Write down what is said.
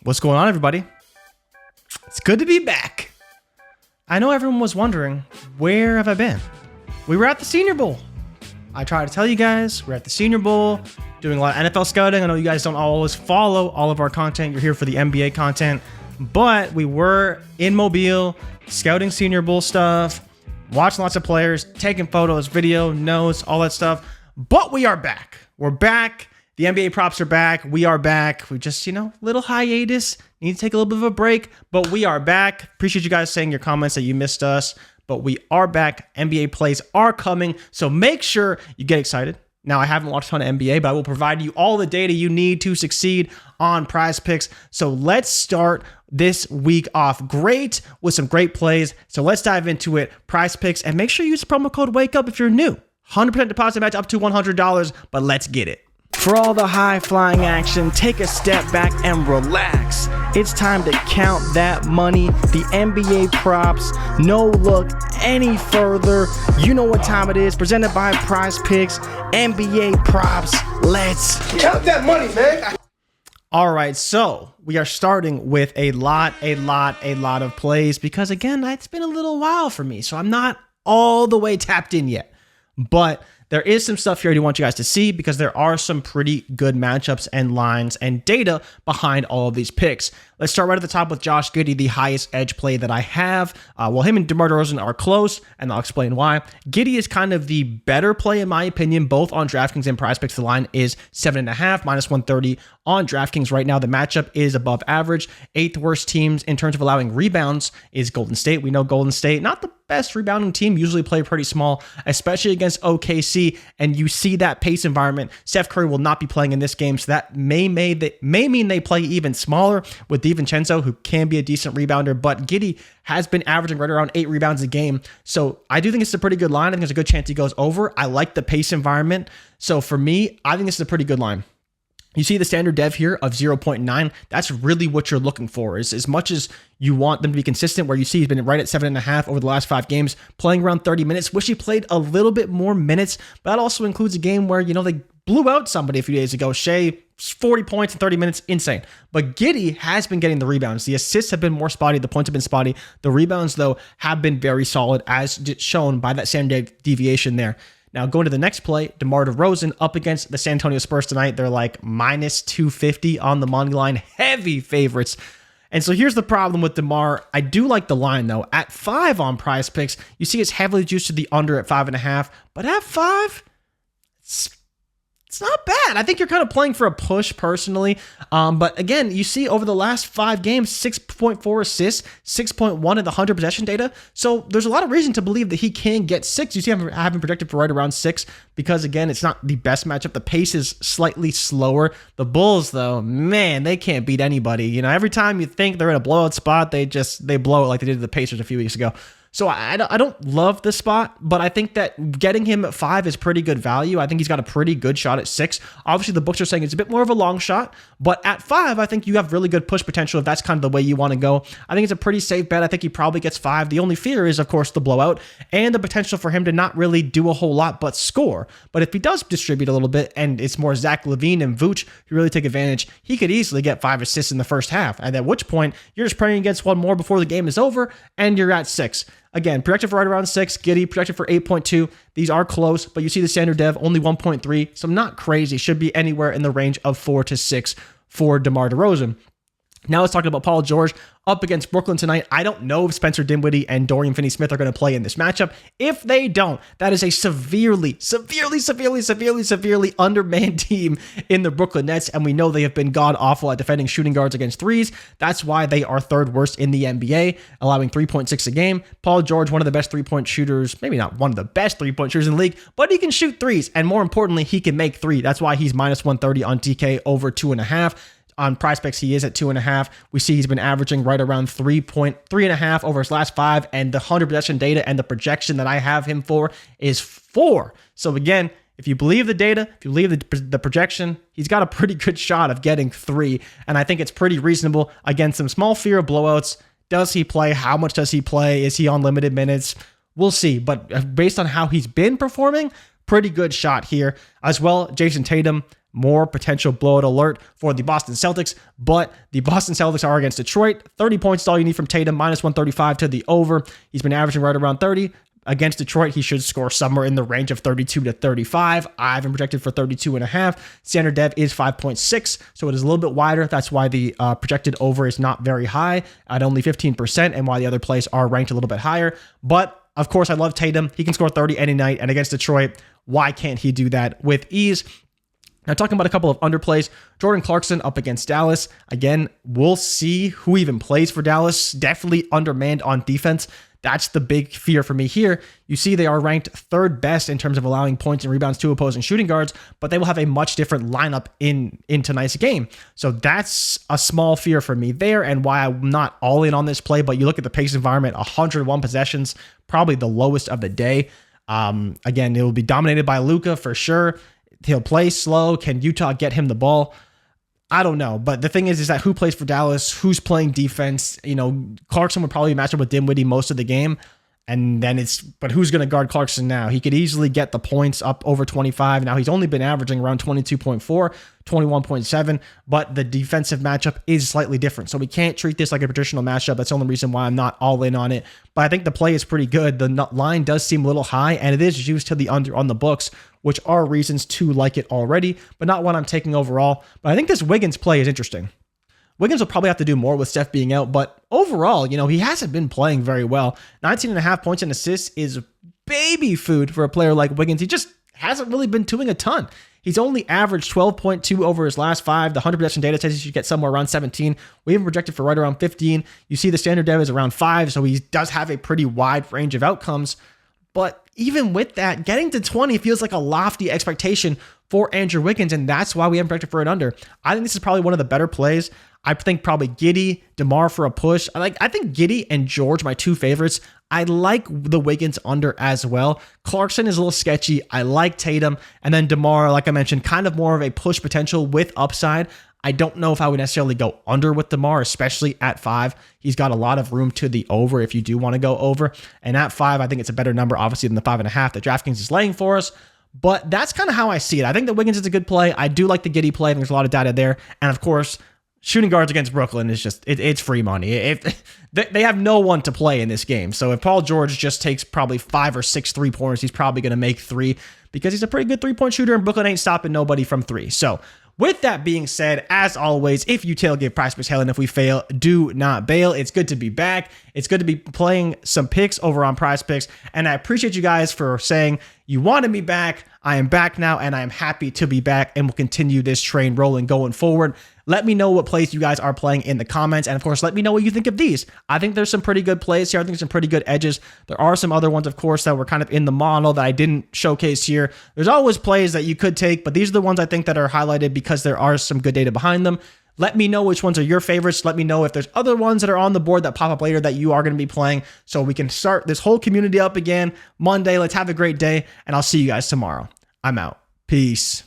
What's going on, everybody? It's good to be back. I know everyone was wondering, where have I been? We were at the Senior Bowl. I try to tell you guys, we're at the Senior Bowl, doing a lot of NFL scouting. I know you guys don't always follow all of our content. You're here for the NBA content. But we were in Mobile, scouting Senior Bowl stuff, watching lots of players, taking photos, video, notes, all that stuff. But we are back. We're back. The NBA props are back. We are back. We just, little hiatus. Need to take a little bit of a break, but we are back. Appreciate you guys saying your comments that you missed us, but we are back. NBA plays are coming, so make sure you get excited. Now, I haven't watched a ton of NBA, but I will provide you all the data you need to succeed on Prizepicks. So let's start this week off great with some great plays. So let's dive into it. Prizepicks, and make sure you use the promo code WAKEUP if you're new. 100% deposit match up to $100, but let's get it. For all the high-flying action, take a step back and relax. It's time to count that money, the NBA props. No look any further. You know what time it is. Presented by Prizepicks, NBA props. Let's count that money, man. All right, so we are starting with a lot of plays because, again, it's been a little while for me, so I'm not all the way tapped in yet. But there is some stuff here I do want you guys to see because there are some pretty good matchups and lines and data behind all of these picks. Let's start right at the top with Josh Giddey, the highest edge play that I have. Well, him and DeMar DeRozan are close, and I'll explain why. Giddey is kind of the better play, in my opinion, both on DraftKings and Prizepicks. The line is 7.5, minus 130 on DraftKings right now. The matchup is above average. 8th worst teams in terms of allowing rebounds is Golden State. We know Golden State, not the best rebounding team, usually play pretty small, especially against OKC, and you see that pace environment. Steph Curry will not be playing in this game, so that may mean they play even smaller with DiVincenzo, who can be a decent rebounder, but Giddey has been averaging right around 8 rebounds a game. So I do think it's a pretty good line. I think there's a good chance he goes over. I like the pace environment. So for me, I think this is a pretty good line. You see the standard dev here of 0.9. That's really what you're looking for. Is as much as you want them to be consistent, where you see he's been right at 7.5 over the last 5 games, playing around 30 minutes. Wish he played a little bit more minutes, but that also includes a game where, they blew out somebody a few days ago. Shea, 40 points in 30 minutes, insane. But Giddey has been getting the rebounds. The assists have been more spotty. The points have been spotty. The rebounds, though, have been very solid, as shown by that standard deviation there. Now, going to the next play, DeMar DeRozan up against the San Antonio Spurs tonight. They're like minus 250 on the money line. Heavy favorites. And so here's the problem with DeMar. I do like the line, though. At 5 on Prizepicks, you see it's heavily juiced to the under at 5.5. But at 5, it's not bad. I think you're kind of playing for a push personally. But again, you see over the last 5 games, 6.4 assists, 6.1 in the 100 possession data. So there's a lot of reason to believe that he can get 6. You see, I haven't projected for right around 6 because, again, it's not the best matchup. The pace is slightly slower. The Bulls, though, man, they can't beat anybody. Every time you think they're in a blowout spot, they blow it like they did to the Pacers a few weeks ago. So I don't love the spot, but I think that getting him at 5 is pretty good value. I think he's got a pretty good shot at 6. Obviously, the books are saying it's a bit more of a long shot, but at 5, I think you have really good push potential if that's kind of the way you want to go. I think it's a pretty safe bet. I think he probably gets 5. The only fear is, of course, the blowout and the potential for him to not really do a whole lot but score. But if he does distribute a little bit and it's more Zach LaVine and Vooch who really take advantage, he could easily get 5 assists in the first half. And at which point, you're just praying against one more before the game is over and you're at 6. Again, projected for right around 6. Giddey projected for 8.2. These are close, but you see the standard dev only 1.3. So not crazy. Should be anywhere in the range of 4 to 6 for DeMar DeRozan. Now let's talk about Paul George up against Brooklyn tonight. I don't know if Spencer Dinwiddie and Dorian Finney-Smith are going to play in this matchup. If they don't, that is a severely undermanned team in the Brooklyn Nets, and we know they have been god-awful at defending shooting guards against threes. That's why they are 3rd worst in the NBA, allowing 3.6 a game. Paul George, one of the best three-point shooters, maybe not one of the best three-point shooters in the league, but he can shoot threes, and more importantly, he can make 3. That's why he's minus 130 on TK over 2.5. On Prizepicks, he is at 2.5. We see he's been averaging right around 3.5 over his last 5, and the 100 possession data and the projection that I have him for is 4. So again, if you believe the data, if you believe the projection, he's got a pretty good shot of getting 3, and I think it's pretty reasonable against some small fear of blowouts. Does he play? How much does he play? Is he on limited minutes? We'll see, but based on how he's been performing, pretty good shot here. As well, Jason Tatum, more potential blowout alert for the Boston Celtics, but the Boston Celtics are against Detroit. 30 points is all you need from Tatum, minus 135 to the over. He's been averaging right around 30. Against Detroit, he should score somewhere in the range of 32 to 35. I've been projected for 32.5. Standard dev is 5.6, so it is a little bit wider. That's why the projected over is not very high at only 15%, and why the other plays are ranked a little bit higher. But of course, I love Tatum. He can score 30 any night, and against Detroit, why can't he do that with ease? Now, talking about a couple of underplays, Jordan Clarkson up against Dallas. Again, we'll see who even plays for Dallas. Definitely undermanned on defense. That's the big fear for me here. You see they are ranked third best in terms of allowing points and rebounds to opposing shooting guards, but they will have a much different lineup in tonight's game. So that's a small fear for me there, and why I'm not all in on this play. But you look at the pace environment, 101 possessions, probably the lowest of the day. Again, it will be dominated by Luka for sure. He'll play slow. Can Utah get him the ball? I don't know. But the thing is that who plays for Dallas? Who's playing defense? Clarkson would probably match up with Dinwiddie most of the game. And then but who's going to guard Clarkson now? He could easily get the points up over 25. Now he's only been averaging around 22.4, 21.7, but the defensive matchup is slightly different. So we can't treat this like a traditional matchup. That's the only reason why I'm not all in on it. But I think the play is pretty good. The line does seem a little high, and it is used to the under on the books, which are reasons to like it already, but not one I'm taking overall. But I think this Wiggins play is interesting. Wiggins will probably have to do more with Steph being out, but overall, he hasn't been playing very well. 19.5 points and assists is baby food for a player like Wiggins. He just hasn't really been doing a ton. He's only averaged 12.2 over his last 5. The 100 possession data says he should get somewhere around 17. We even projected for right around 15. You see the standard dev is around 5, so he does have a pretty wide range of outcomes. But even with that, getting to 20 feels like a lofty expectation for Andrew Wiggins, and that's why we haven't projected for an under. I think this is probably one of the better plays. I think probably Giddey, DeMar for a push. I think Giddey and George, my two favorites. I like the Wiggins under as well. Clarkson is a little sketchy. I like Tatum. And then DeMar, like I mentioned, kind of more of a push potential with upside. I don't know if I would necessarily go under with DeMar, especially at 5. He's got a lot of room to the over if you do want to go over. And at 5, I think it's a better number, obviously, than the 5.5 that DraftKings is laying for us. But that's kind of how I see it. I think that Wiggins is a good play. I do like the Giddey play. I think there's a lot of data there. And of course, shooting guards against Brooklyn is just, it's free money. If they have no one to play in this game. So if Paul George just takes probably 5 or 6 3-pointers, he's probably going to make 3 because he's a pretty good 3-point shooter, and Brooklyn ain't stopping nobody from 3. So with that being said, as always, if you tail, give Prizepicks hell, and if we fail, do not bail. It's good to be back. It's good to be playing some picks over on Prizepicks, and I appreciate you guys for saying you wanted me back. I am back now, and I am happy to be back, and we'll continue this train rolling going forward. Let me know what plays you guys are playing in the comments, and of course, let me know what you think of these. I think there's some pretty good plays here. I think there's some pretty good edges. There are some other ones, of course, that were kind of in the model that I didn't showcase here. There's always plays that you could take, but these are the ones I think that are highlighted because there are some good data behind them. Let me know which ones are your favorites. Let me know if there's other ones that are on the board that pop up later that you are going to be playing, so we can start this whole community up again Monday. Let's have a great day, and I'll see you guys tomorrow. I'm out. Peace.